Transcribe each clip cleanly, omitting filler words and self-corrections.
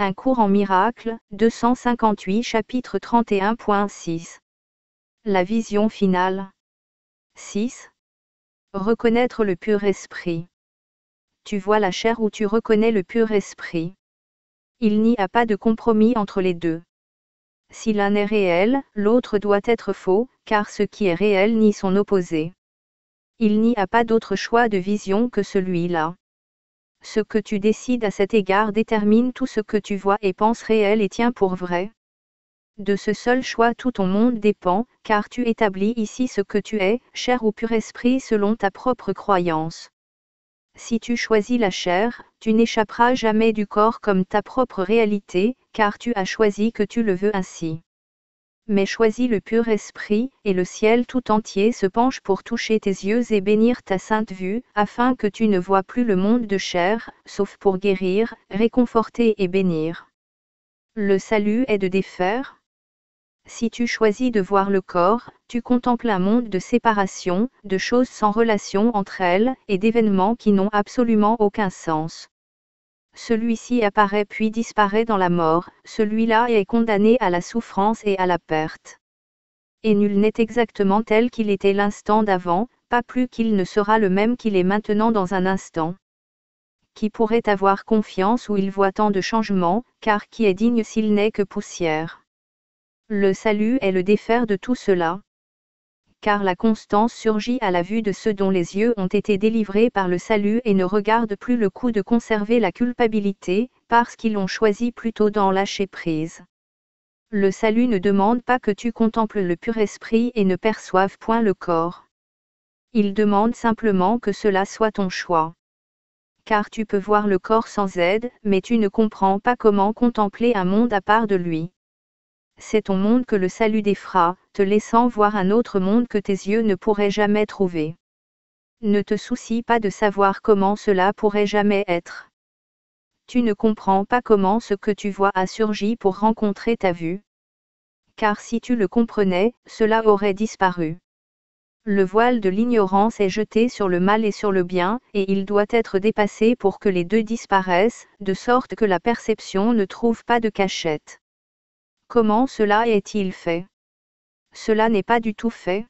Un cours en miracles, 258 chapitre 31.6. La vision finale. 6. Reconnaître le pur esprit. Tu vois la chair ou tu reconnais le pur esprit. Il n'y a pas de compromis entre les deux. Si l'un est réel, l'autre doit être faux, car ce qui est réel nie son opposé. Il n'y a pas d'autre choix de vision que celui-là. Ce que tu décides à cet égard détermine tout ce que tu vois et penses réel et tiens pour vrai. De ce seul choix tout ton monde dépend, car tu établis ici ce que tu es, chair ou pur esprit selon ta propre croyance. Si tu choisis la chair, tu n'échapperas jamais du corps comme ta propre réalité, car tu as choisi que tu le veux ainsi. Mais choisis le pur esprit, et le ciel tout entier se penche pour toucher tes yeux et bénir ta sainte vue, afin que tu ne vois plus le monde de chair, sauf pour guérir, réconforter et bénir. Le salut est de défaire. Si tu choisis de voir le corps, tu contemples un monde de séparation, de choses sans relation entre elles, et d'événements qui n'ont absolument aucun sens. Celui-ci apparaît puis disparaît dans la mort, celui-là est condamné à la souffrance et à la perte. Et nul n'est exactement tel qu'il était l'instant d'avant, pas plus qu'il ne sera le même qu'il est maintenant dans un instant. Qui pourrait avoir confiance où il voit tant de changements, car qui est digne s'il n'est que poussière? Le salut est le défaire de tout cela. Car la constance surgit à la vue de ceux dont les yeux ont été délivrés par le salut et ne regardent plus le coup de conserver la culpabilité, parce qu'ils ont choisi plutôt d'en lâcher prise. Le salut ne demande pas que tu contemples le pur esprit et ne perçoives point le corps. Il demande simplement que cela soit ton choix. Car tu peux voir le corps sans aide, mais tu ne comprends pas comment contempler un monde à part de lui. C'est ton monde que le salut défera, te laissant voir un autre monde que tes yeux ne pourraient jamais trouver. Ne te soucie pas de savoir comment cela pourrait jamais être. Tu ne comprends pas comment ce que tu vois a surgi pour rencontrer ta vue. Car si tu le comprenais, cela aurait disparu. Le voile de l'ignorance est jeté sur le mal et sur le bien, et il doit être dépassé pour que les deux disparaissent, de sorte que la perception ne trouve pas de cachette. Comment cela est-il fait? Cela n'est pas du tout fait.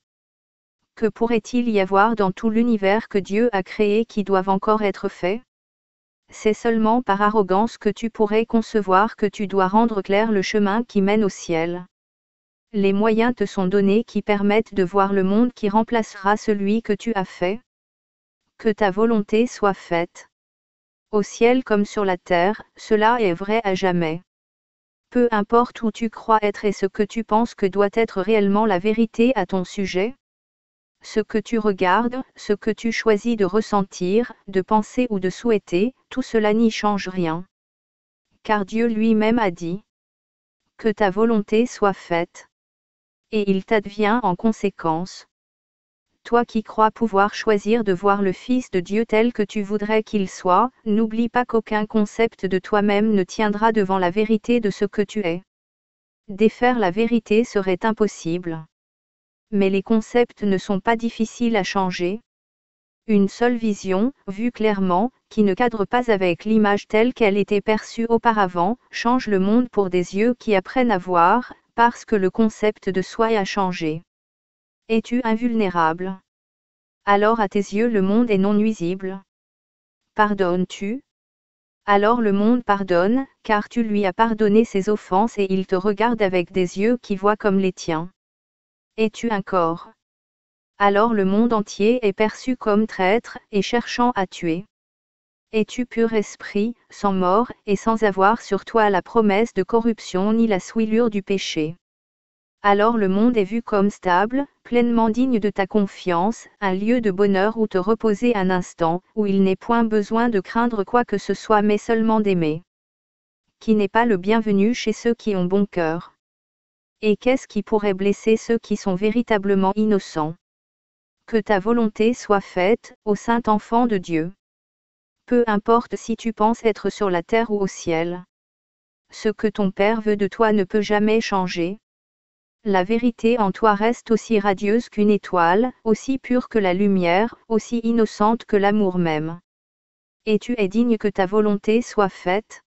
Que pourrait-il y avoir dans tout l'univers que Dieu a créé qui doivent encore être fait? C'est seulement par arrogance que tu pourrais concevoir que tu dois rendre clair le chemin qui mène au ciel. Les moyens te sont donnés qui permettent de voir le monde qui remplacera celui que tu as fait. Que ta volonté soit faite. Au ciel comme sur la terre, cela est vrai à jamais. Peu importe où tu crois être et ce que tu penses que doit être réellement la vérité à ton sujet. Ce que tu regardes, ce que tu choisis de ressentir, de penser ou de souhaiter, tout cela n'y change rien. Car Dieu lui-même a dit « Que ta volonté soit faite ». Et il t'advient en conséquence. Toi qui crois pouvoir choisir de voir le Fils de Dieu tel que tu voudrais qu'il soit, n'oublie pas qu'aucun concept de toi-même ne tiendra devant la vérité de ce que tu es. Défaire la vérité serait impossible. Mais les concepts ne sont pas difficiles à changer. Une seule vision, vue clairement, qui ne cadre pas avec l'image telle qu'elle était perçue auparavant, change le monde pour des yeux qui apprennent à voir, parce que le concept de soi a changé. Es-tu invulnérable? Alors à tes yeux le monde est non nuisible. Pardonnes-tu? Alors le monde pardonne, car tu lui as pardonné ses offenses et il te regarde avec des yeux qui voient comme les tiens. Es-tu un corps? Alors le monde entier est perçu comme traître et cherchant à tuer. Es-tu pur esprit, sans mort et sans avoir sur toi la promesse de corruption ni la souillure du péché? Alors le monde est vu comme stable, pleinement digne de ta confiance, un lieu de bonheur où te reposer un instant, où il n'est point besoin de craindre quoi que ce soit mais seulement d'aimer. Qui n'est pas le bienvenu chez ceux qui ont bon cœur? Et qu'est-ce qui pourrait blesser ceux qui sont véritablement innocents? Que ta volonté soit faite, ô saint enfant de Dieu. Peu importe si tu penses être sur la terre ou au ciel. Ce que ton Père veut de toi ne peut jamais changer. La vérité en toi reste aussi radieuse qu'une étoile, aussi pure que la lumière, aussi innocente que l'amour même. Et tu es digne que ta volonté soit faite?